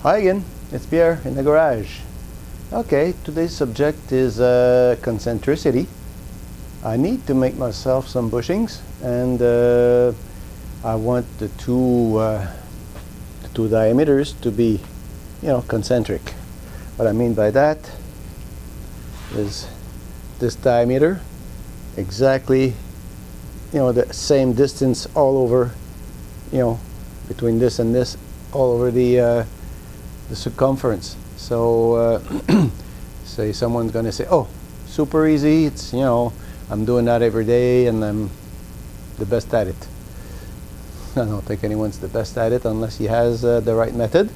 Hi again, it's Pierre in the garage. Okay, today's subject is concentricity. I need to make myself some bushings, and I want the two diameters to be, concentric. What I mean by that is this diameter exactly, the same distance all over, between this and this, all over the circumference. So say someone's going to say, oh, super easy, it's, I'm doing that every day and I'm the best at it. I don't think anyone's the best at it unless he has the right method.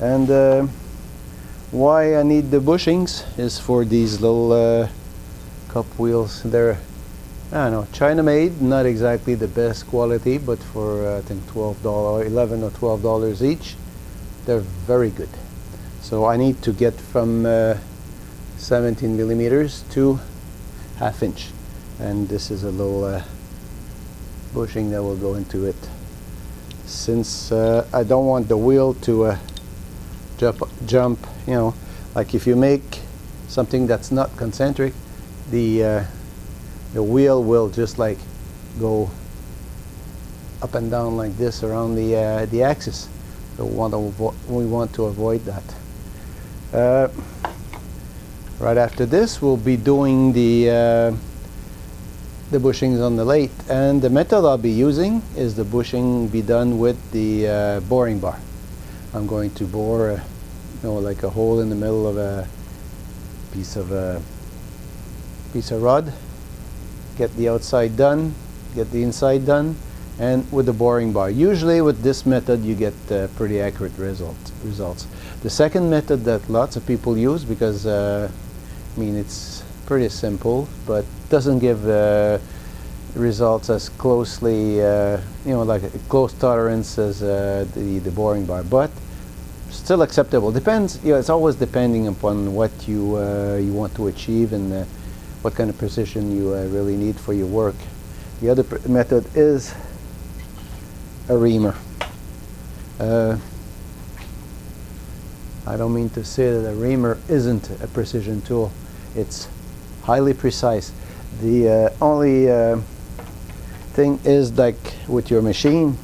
And why I need the bushings is for these little cup wheels. They're, I don't know, China made, not exactly the best quality, but for I think $11 or $12 each, they're very good. So I need to get from 17 millimeters to ½ inch, and this is a little bushing that will go into it. Since I don't want the wheel to jump, like if you make something that's not concentric, the wheel will just like go up and down like this around the axis. So we want to avoid that. Right after this, we'll be doing the bushings on the lathe, and the method I'll be using is the bushing be done with the boring bar. I'm going to bore, like a hole in the middle of a piece of rod, get the outside done, get the inside done, and with the boring bar. Usually with this method you get pretty accurate results. The second method that lots of people use, because it's pretty simple, but doesn't give results as closely, like a close tolerance as the boring bar, but still acceptable. Depends, it's always depending upon what you want to achieve and what kind of precision you really need for your work. The other method is a reamer. I don't mean to say that a reamer isn't a precision tool. It's highly precise. The only thing is, like with your machine,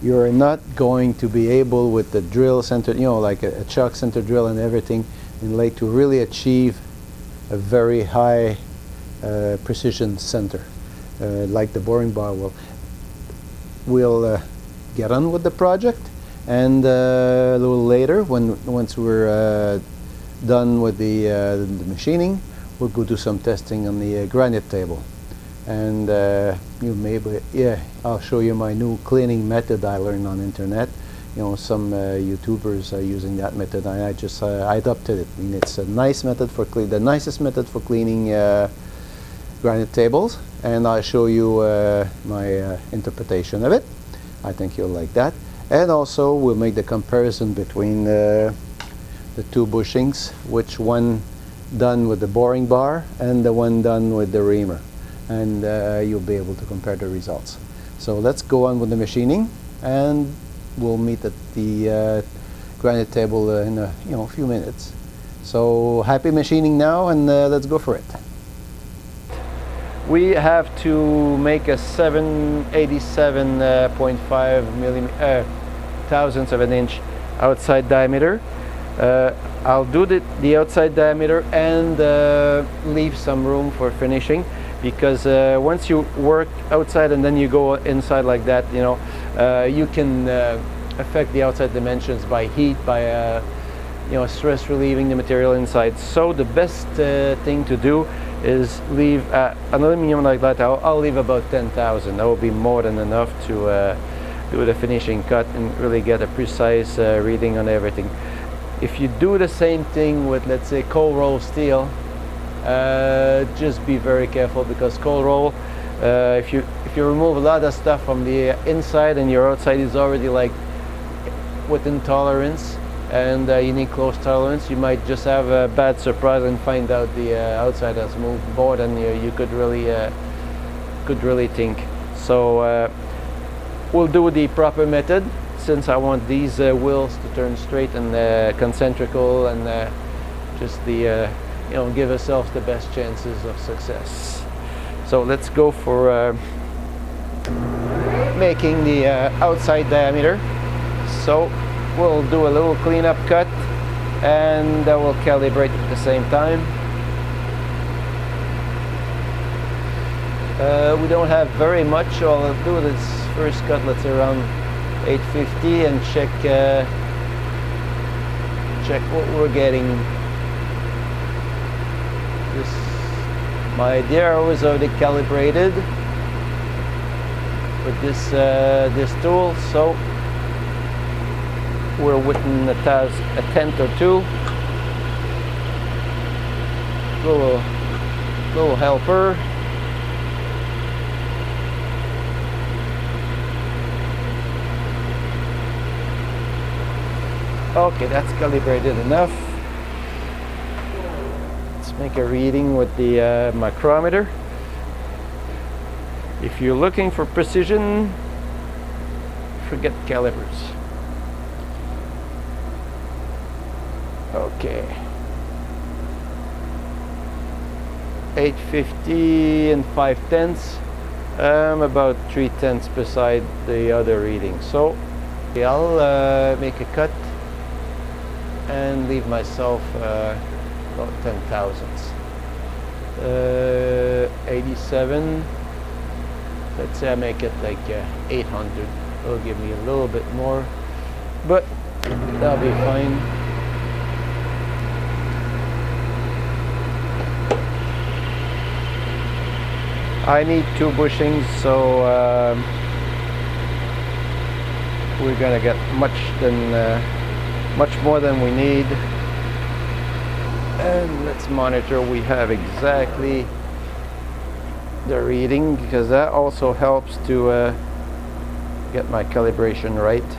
you're not going to be able with the drill center, like a chuck center drill and everything in lathe, to really achieve a very high precision center like the boring bar will. We'll get on with the project, and a little later, once we're done with the machining, we'll go do some testing on the granite table. And I'll show you my new cleaning method I learned on internet. Some YouTubers are using that method, and I adopted it. It's a nice method for the nicest method for cleaning granite tables, and I'll show you my interpretation of it. I think you'll like that. And also we'll make the comparison between the two bushings, which one done with the boring bar and the one done with the reamer, and you'll be able to compare the results. So let's go on with the machining, and we'll meet at the granite table in a few minutes. So happy machining now, and let's go for it. We have to make a 787.5 thousandths of an inch outside diameter. I'll do the outside diameter and leave some room for finishing, because once you work outside and then you go inside like that, you can affect the outside dimensions by heat, by stress relieving the material inside. So the best thing to do is leave an aluminum like that. I'll leave about 10,000. That will be more than enough to do the finishing cut and really get a precise reading on everything. If you do the same thing with, let's say, cold roll steel, just be very careful, because cold roll, if you remove a lot of stuff from the inside and your outside is already like within tolerance, and you need close tolerance, you might just have a bad surprise and find out the outside has moved more than you could really think. So we'll do the proper method. instance, I want these wheels to turn straight and concentrical, and just the you know, give ourselves the best chances of success. So let's go for making the outside diameter. So we'll do a little cleanup cut, and we'll calibrate at the same time. We don't have very much, so I'll do this first cut, let's say around 850, and check what we're getting. My idea was already calibrated with this tool, so we're within a tenth or two. Little helper. Okay, that's calibrated enough. Let's make a reading with the micrometer. If you're looking for precision, forget calipers. Okay. 850 and 5/10. About 3/10 beside the other reading. So I'll make a cut and leave myself about 10 thousandths. 87. Let's say I make it like 800. It'll give me a little bit more, but that'll be fine. I need 2 bushings, so we're gonna get much more than we need. And let's monitor we have exactly the reading, because that also helps to get my calibration right.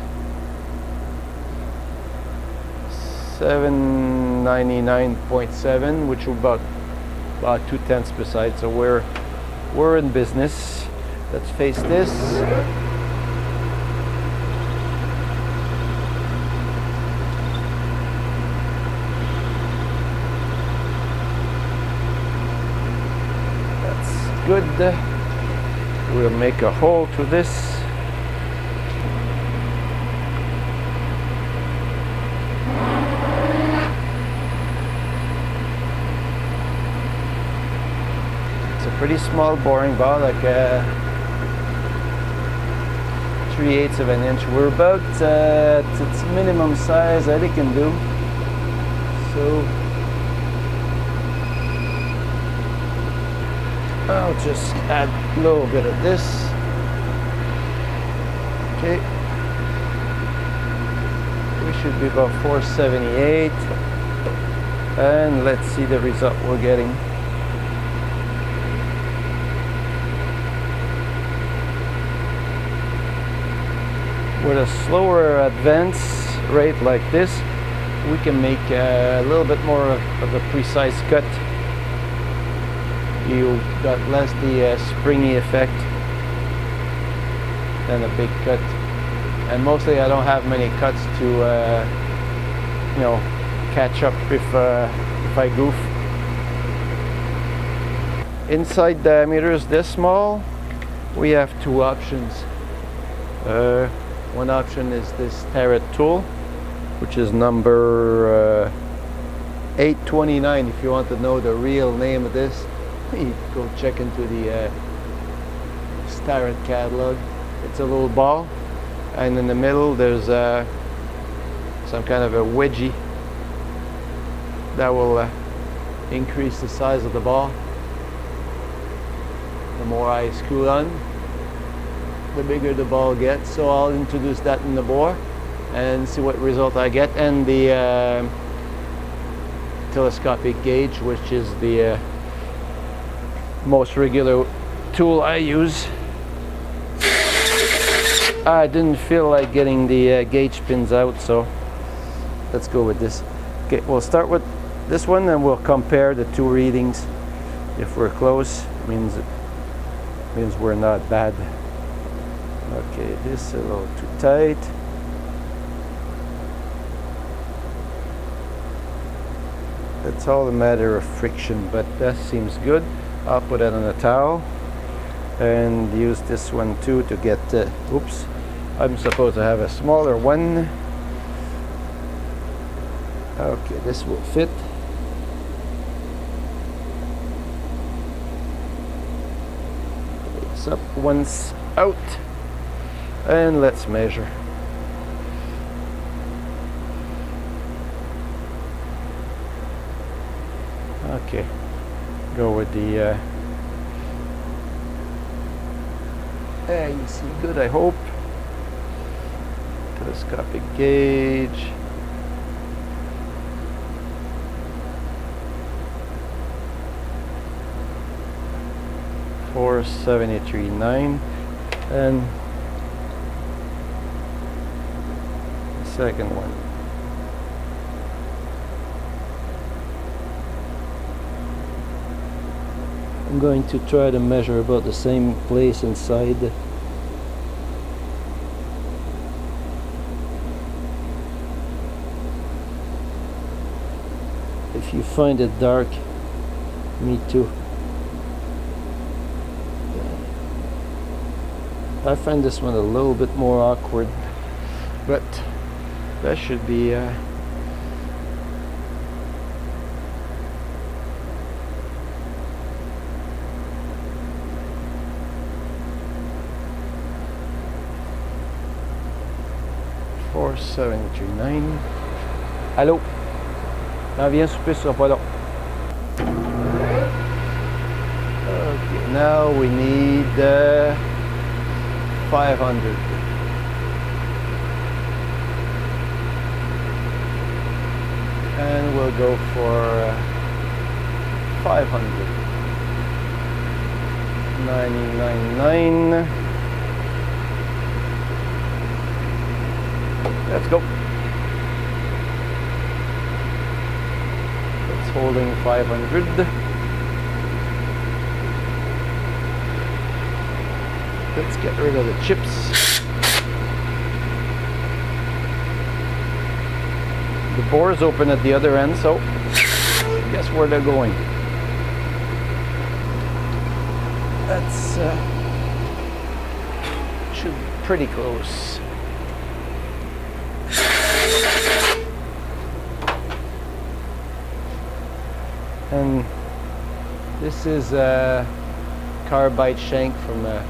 799.7, which is about 2/10 beside, so we're in business. Let's face this. Good. We'll make a hole to this. It's a pretty small boring ball, like 3/8 of an inch. We're about its minimum size that it can do. So I'll just add a little bit of this. Okay. We should be about 478. And let's see the result we're getting. With a slower advance rate like this, we can make a little bit more of a precise cut. You got less the springy effect than a big cut, and mostly I don't have many cuts to you know, catch up if I goof. Inside diameters this small, we have 2 options. One option is this Tarot tool, which is number 829. If you want to know the real name of this, you go check into the Starrett catalog. It's a little ball, and in the middle there's some kind of a wedgie that will increase the size of the ball. The more I screw on, the bigger the ball gets. So I'll introduce that in the bore and see what result I get. And the telescopic gauge, which is the most regular tool I use. I didn't feel like getting the gauge pins out, so let's go with this. Okay, we'll start with this one and we'll compare the 2 readings. If we're close, means we're not bad. Okay, this is a little too tight. It's all a matter of friction, but that seems good. I'll put it on a towel and use this one too to get oops, I'm supposed to have a smaller one. Okay, this will fit. It's up once out, and let's measure. Okay, go with the you see good, I hope. Telescopic gauge. .473.9, and the second one. I'm going to try to measure about the same place inside. If you find it dark, me too. I find this one a little bit more awkward, but that should be .473.9. Allô? J'en viens souper, ce sera pas long. Okay, now we need 500. And we'll go for 500. 99.9. Let's go. It's holding 500. Let's get rid of the chips. The bore is open at the other end, so guess where they're going. That's should be pretty close. And this is a carbide shank from an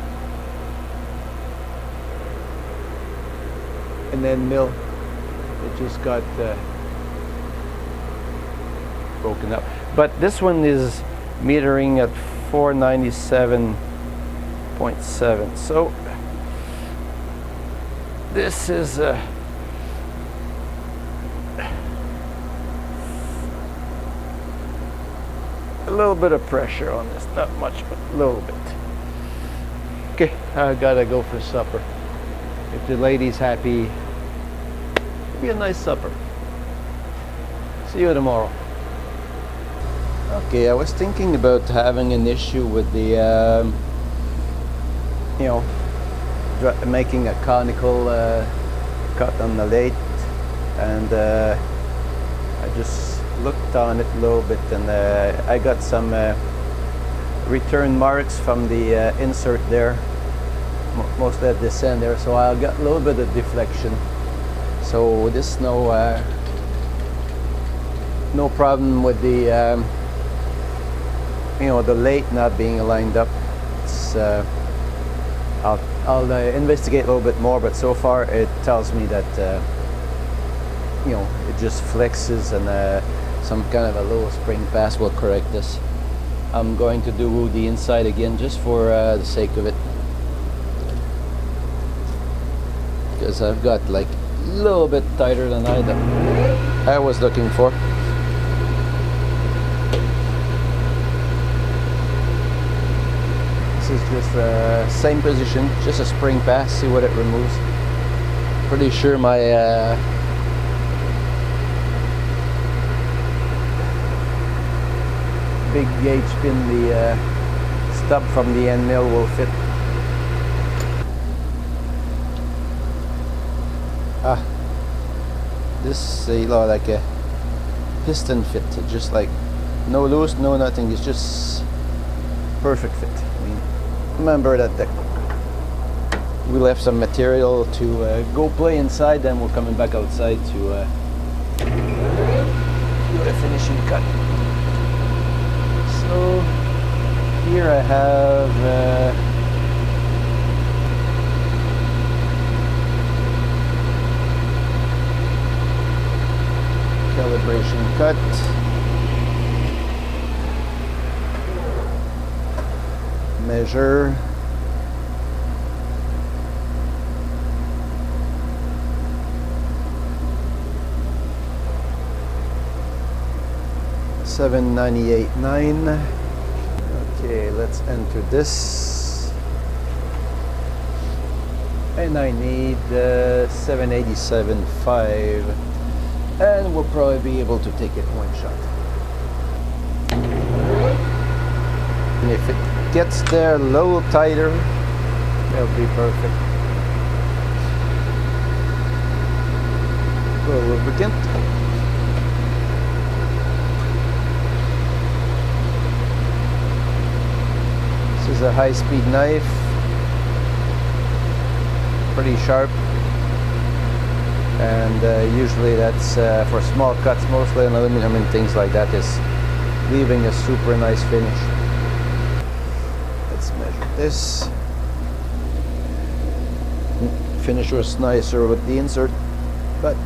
end mill. It just got broken up. But this one is metering at 497.7. So this is a little bit of pressure on this, not much, but a little bit. Okay, I gotta go for supper. If the lady's happy, it'll be a nice supper. See you tomorrow. Okay, I was thinking about having an issue with the, you know, making a conical cut on the lathe, and I just looked on it a little bit, and I got some return marks from the insert there, mostly at this end there, so I got a little bit of deflection. So this no problem with the you know, the lathe not being lined up. It's I'll investigate a little bit more, but so far it tells me that you know, it just flexes, and some kind of a little spring pass will correct this. I'm going to do the inside again just for the sake of it, because I've got like a little bit tighter than I was looking for. This is just same position, just a spring pass, see what it removes. Pretty sure my big gauge pin, the stub from the end mill, will fit. This is like a piston fit, just like no loose, no nothing. It's just perfect fit. I mean, remember that we left some material to go play inside, then we're coming back outside to do the finishing cut. So here I have calibration cut. Measure. $798.9. Okay, let's enter this. And I need $787.5. And we'll probably be able to take it one shot. And if it gets there a little tighter, that'll be perfect. A little lubricant. This is a high-speed knife, pretty sharp, and usually that's for small cuts, mostly on aluminum and things like that, is leaving a super nice finish. Let's measure this. Finish was nicer with the insert, but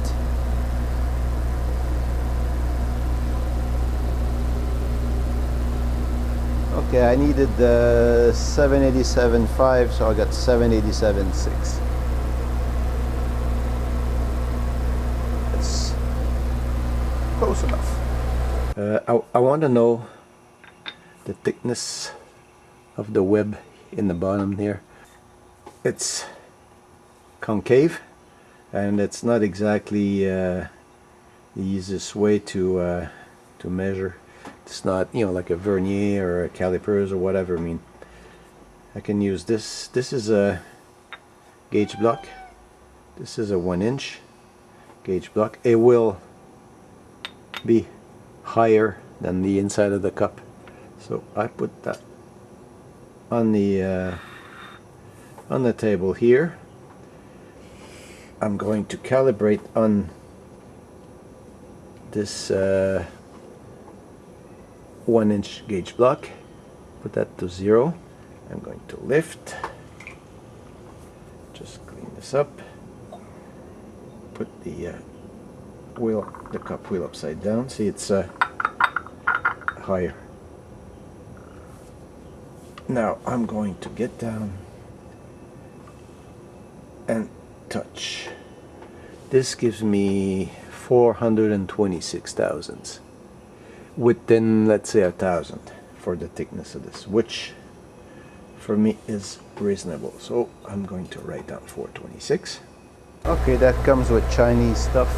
okay, I needed 787.5, so I got 787.6. That's close enough. I want to know the thickness of the web in the bottom here. It's concave, and it's not exactly the easiest way to measure. It's not, you know, like a vernier or a calipers or whatever. I mean, I can use this. This is a gauge block. This is a 1-inch gauge block. It will be higher than the inside of the cup, so I put that on the table here. I'm going to calibrate on this 1-inch gauge block, put that to 0. I'm going to lift, just clean this up, put the cup wheel upside down. See, it's higher. Now I'm going to get down and touch. This gives me 426 thousandths. Within, let's say, 1,000 for the thickness of this, which for me is reasonable. So I'm going to write down 426. Okay, that comes with Chinese stuff.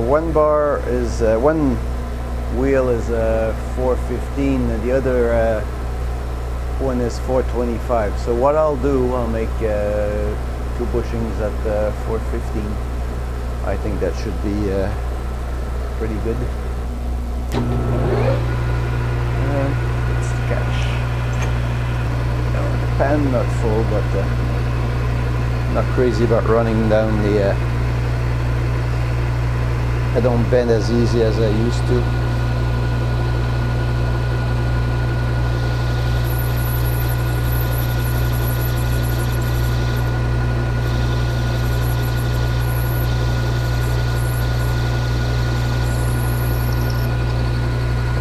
One wheel is 415, and the other one is 425. So what I'll do, I'll make 2 bushings at 415. I think that should be pretty good. It's the catch. The pan not full, but not crazy about running down the. I don't bend as easy as I used to.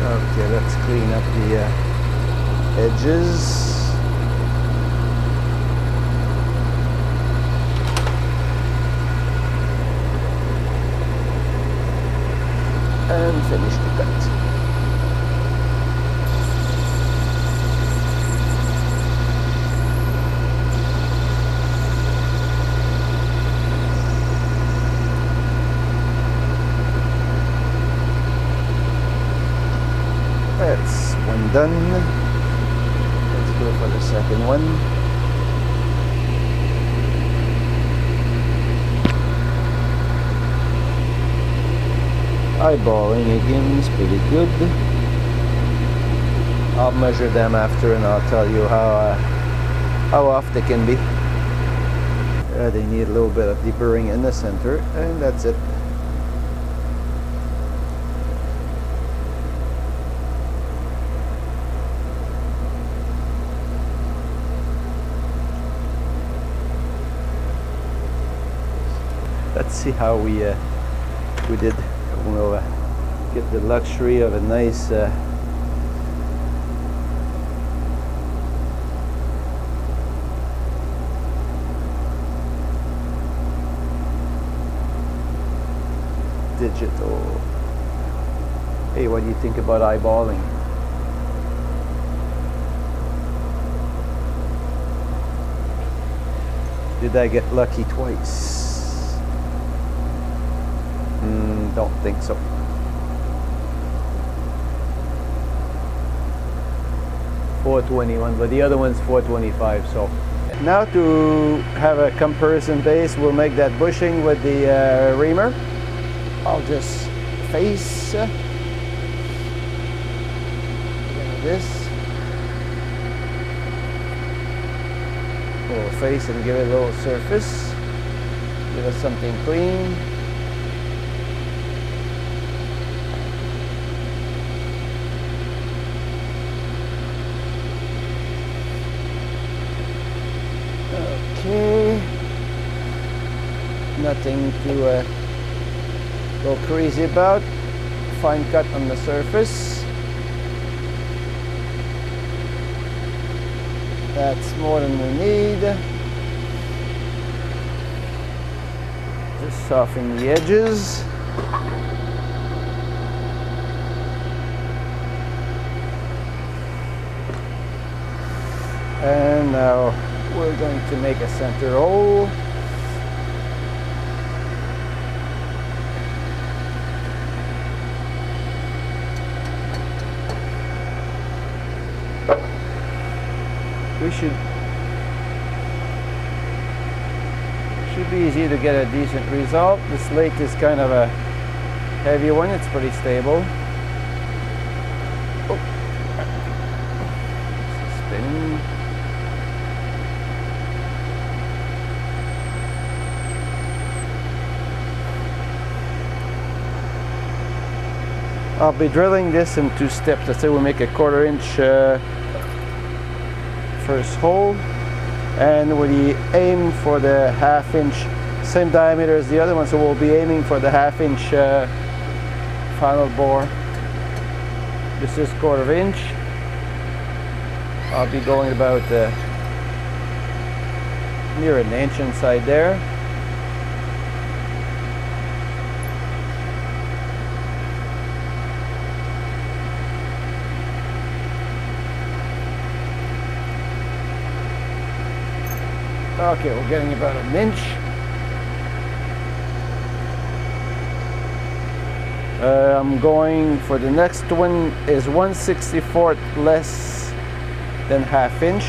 Okay, let's clean up the edges. And finish the cut. That's one done. Let's go for the second one. Eyeballing again is pretty good. I'll measure them after and I'll tell you how off they can be. They need a little bit of deburring in the center, and that's it. Let's see how we did. We'll get the luxury of a nice digital. Hey, what do you think about eyeballing? Did I get lucky twice? Don't think so. $421, but the other one's $425. So now to have a comparison base, we'll make that bushing with the Reamer. I'll just face this. We'll face and give it a little surface. Give us something clean. Okay, nothing to go crazy about. Fine cut on the surface. That's more than we need. Just soften the edges. And now we're going to make a center hole. We should be easy to get a decent result. The slate is kind of a heavy one. It's pretty stable. Oh. Spin. I'll be drilling this in 2 steps. Let's say we'll make a 1/4 inch first hole, and we aim for the 1/2 inch, same diameter as the other one, so we'll be aiming for the 1/2 inch final bore. This is 1/4 inch. I'll be going about near 1 inch inside there. Okay, we're getting about 1 inch. I'm going for the next one is 1/64 less than 1/2 inch.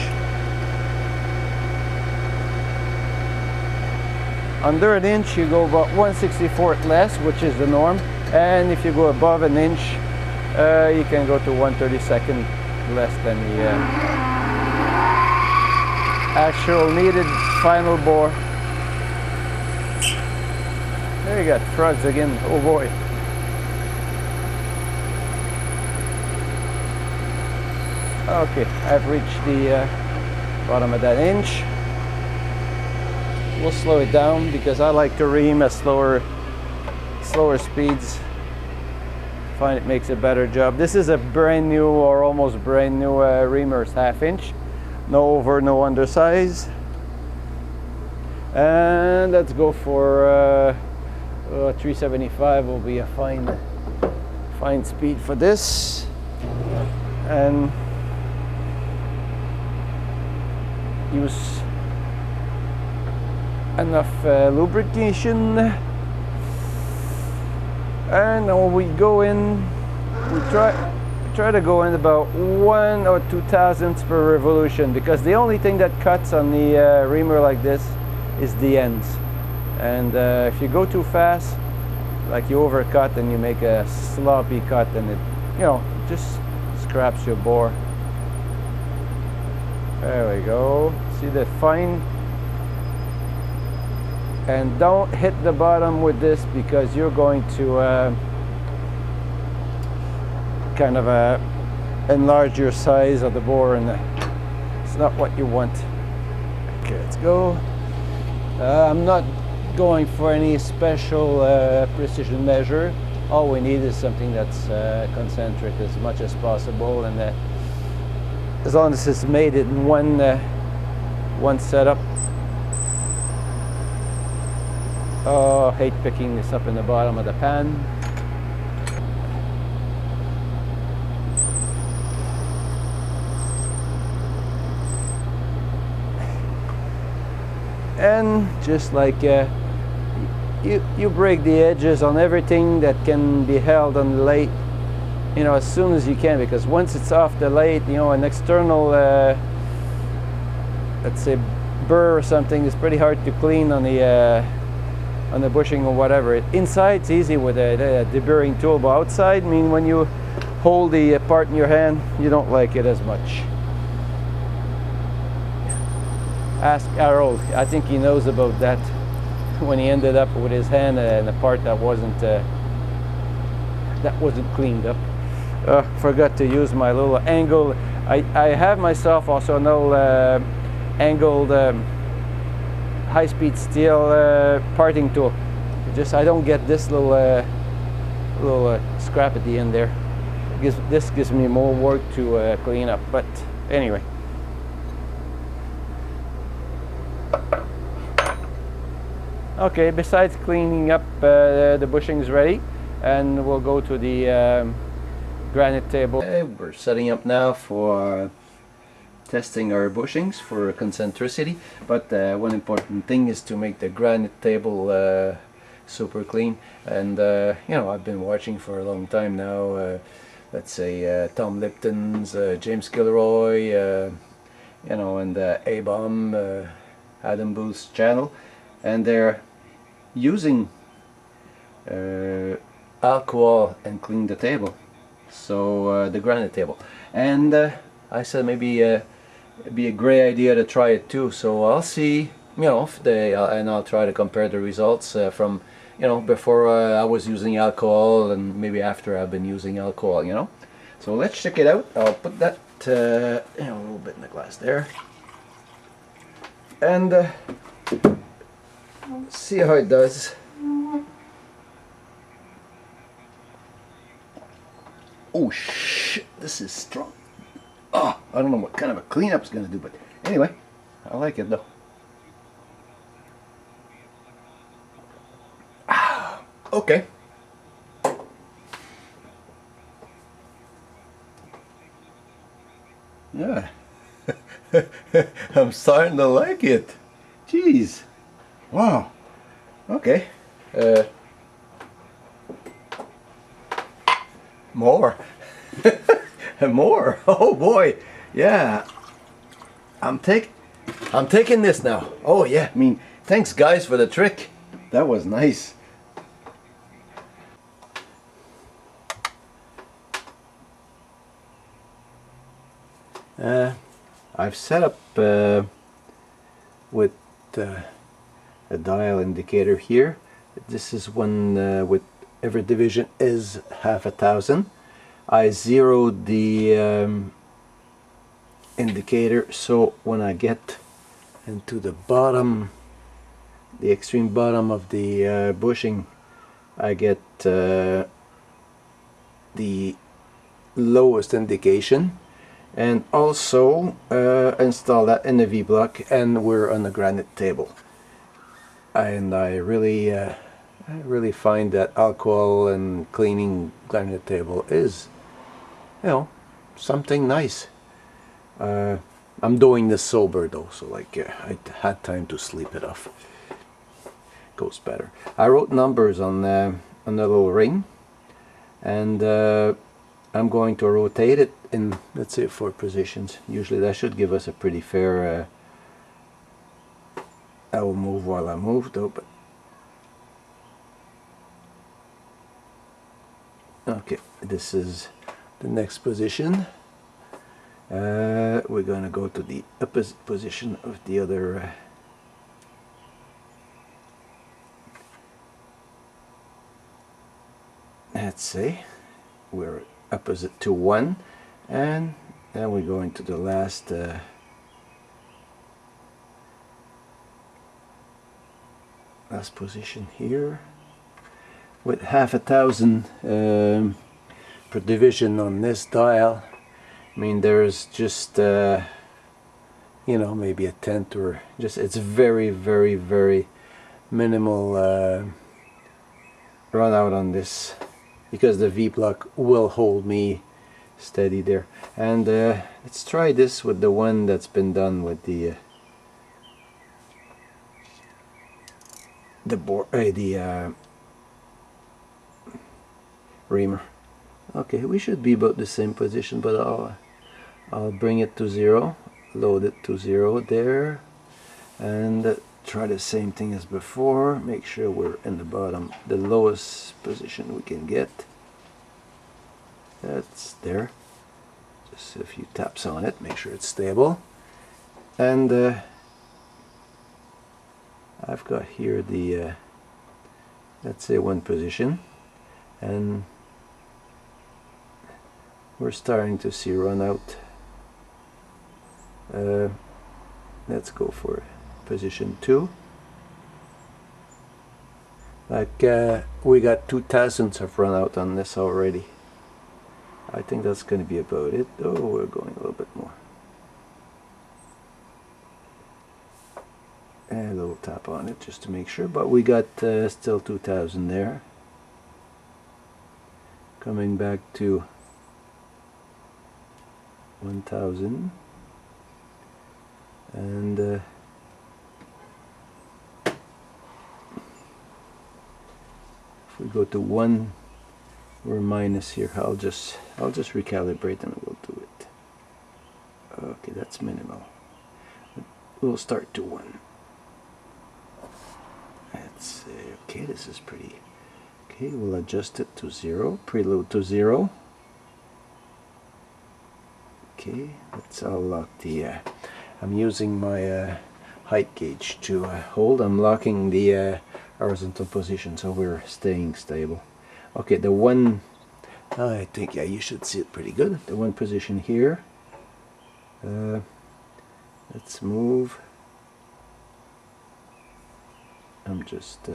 Under 1 inch you go about 1/64 less, which is the norm, and if you go above 1 inch you can go to 1/32 less than the actual needed final bore. There you got frogs again. Oh boy. Okay, I've reached the bottom of that inch. We'll slow it down because I like to ream at slower speeds. Find it makes a better job. This is a brand new or almost brand new Reamer's 1/2 inch. No over, no undersize. And let's go for 375 will be a fine speed for this. And use enough lubrication. And when we go in, we try to go in about 1 or 2 thousandths per revolution, because the only thing that cuts on the Reamer like this is the ends, and if you go too fast like you overcut and you make a sloppy cut, and it, you know, just scraps your bore. There we go. See the fine? And don't hit the bottom with this, because you're going to kind of enlarge your size of the bore, and it's not what you want. Okay, let's go. I'm not going for any special precision measure. All we need is something that's concentric as much as possible, and as long as it's made in one setup. Oh, I hate picking this up in the bottom of the pan. And just like you break the edges on everything that can be held on the lathe, you know, as soon as you can, because once it's off the lathe, you know, an external let's say burr or something is pretty hard to clean on the bushing or whatever. Inside it's easy with a deburring tool, but outside, I mean, when you hold the part in your hand, you don't like it as much. Ask Harold, I think he knows about that, when he ended up with his hand in a part that wasn't cleaned up. Forgot to use my little angle. I have myself also a little angled high-speed steel parting tool. Just I don't get this little scrap at the end there. This gives me more work to clean up, but anyway. Okay, besides cleaning up, the bushings ready, and we'll go to the granite table. We're setting up now for testing our bushings for concentricity, but one important thing is to make the granite table super clean. And you know, I've been watching for a long time now, let's say Tom Lipton's, James Gilroy, you know, and A-Bomb, Adam Booth's channel, and they're using alcohol and clean the table, so the granite table. And I said maybe it'd be a great idea to try it too, so I'll see, you know, if they and I'll try to compare the results from, you know, before I was using alcohol and maybe after I've been using alcohol, you know. So let's check it out. I'll put that you know, a little bit in the glass there, and see how it does. Oh shit, this is strong. Oh, I don't know what kind of a cleanup it's going to do, but anyway, I like it though. Okay. Yeah. I'm starting to like it. Jeez. Wow. Okay. More. More. Oh boy. Yeah. I'm taking this now. Oh yeah. I mean, thanks guys for the trick. That was nice. I've set up with a dial indicator here. This is one with every division is 1/1000. I zeroed the indicator, so when I get into the bottom, the extreme bottom of the bushing, I get the lowest indication. And also install that in the V-block, and we're on the granite table. And I really find that alcohol and cleaning granite table is, you know, something nice. I'm doing this sober though, so like I had time to sleep it off. Goes better. I wrote numbers on the little ring, and I'm going to rotate it in, let's say, 4 positions. Usually that should give us a pretty fair, I will move while I move though, but Okay, this is the next position. We're gonna go to the opposite position of the other let's say we're opposite to 1, and then we're going to the last position here with 1,000 per division on this dial. I mean, there's just you know, maybe a tenth, or just, it's very very minimal run out on this, because the V block will hold me steady there. And let's try this with the one that's been done with the Reamer. Okay, we should be about the same position, but I'll bring it to 0, load it to 0 there, and try the same thing as before. Make sure we're in the bottom, the lowest position we can get. That's there. Just a few taps on it, make sure it's stable. And I've got here the let's say 1 position, and we're starting to see run out. Let's go for position 2. Like we got 2,000ths of run out on this already. I think that's going to be about it. Oh, we're going a little bit more. And a little tap on it just to make sure, but we got still 2,000 there. Coming back to 1,000, and if we go to 1, we're minus here. I'll just recalibrate and we'll do it. Okay, that's minimal. We'll start to 1. Let's see. Okay, this is pretty. Okay, we'll adjust it to 0. Preload to 0. Okay, let's unlock the. I'm using my height gauge to hold. I'm locking the horizontal position, so we're staying stable. Okay, the 1. I think, yeah, you should see it pretty good. The 1 position here. Let's move. I'm just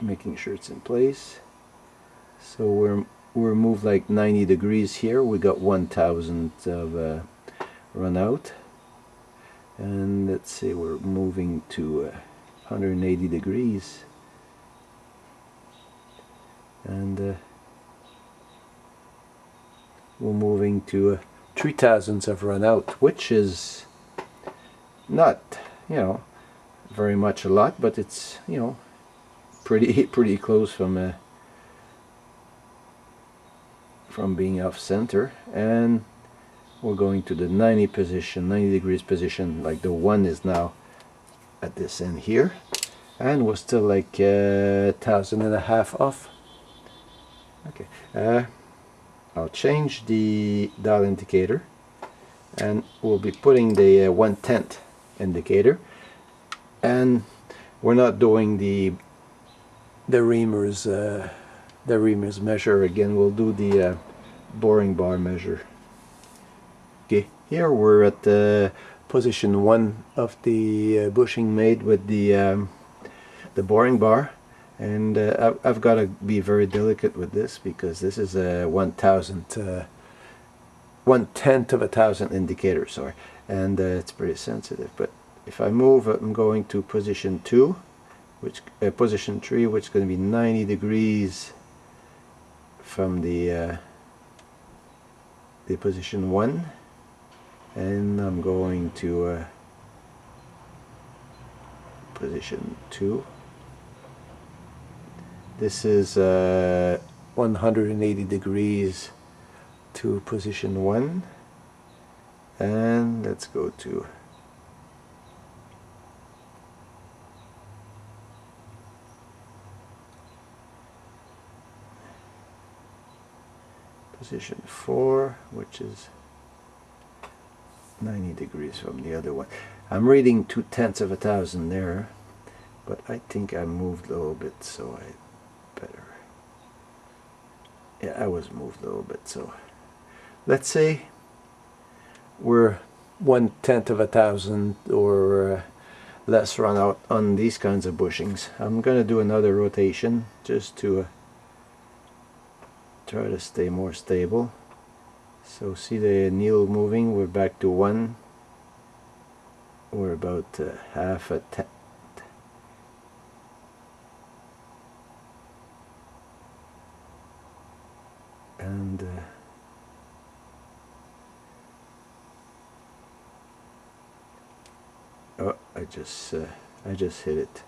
making sure it's in place. So we're moved like 90 degrees here. We got 1,000 of run out, and let's say we're moving to 180 degrees, and we're moving to 3,000ths of run out, which is not, you know, very much a lot, but it's, you know, pretty close from being off center. And we're going to the 90 degrees position, like the 1 is now at this end here, and we're still like 1,500 off. Okay, I'll change the dial indicator, and we'll be putting the 1/10 indicator, and we're not doing the Reamer's measure again. We'll do the boring bar measure. Okay, here we're at position 1 of the bushing made with the boring bar, and I've got to be very delicate with this, because this is a 1/1000 of a thousand indicator, sorry, and it's pretty sensitive. But if I move, I'm going to position 2, which position 3, which is going to be 90 degrees from the position 1, and I'm going to position 2. This is 180 degrees to position 1, and let's go to position 4, which is 90 degrees from the other one. I'm reading 2/10 of a thousand there, but I think I moved a little bit, so I better. Yeah, I was moved a little bit, so let's say we're 1/10 of a thousand or less run out on these kinds of bushings. I'm gonna do another rotation just to try to stay more stable. So see the needle moving, we're back to 1. We're about half a tenth. And oh, I just hit it,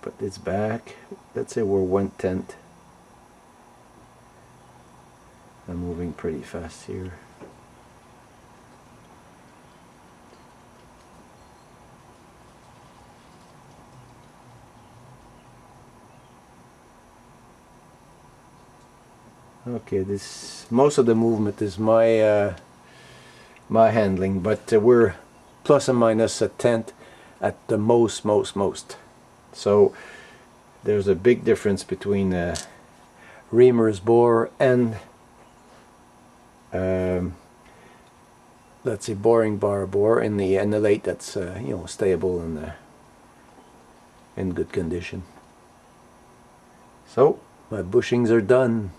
but it's back. Let's say we're 1/10. I'm moving pretty fast here. Okay, this most of the movement is my my handling, but we're plus or minus a tenth at the most. So there's a big difference between Reamer's bore and let's say boring bar bore in the lathe that's you know, stable and in good condition. So my bushings are done.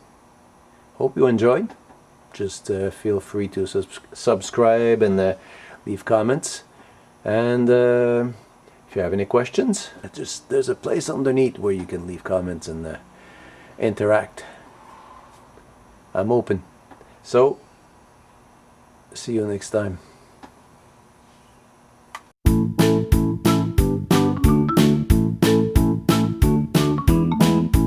Hope you enjoyed. Just feel free to subscribe and leave comments. And if you have any questions, there's a place underneath where you can leave comments and interact. I'm open. So see you next time.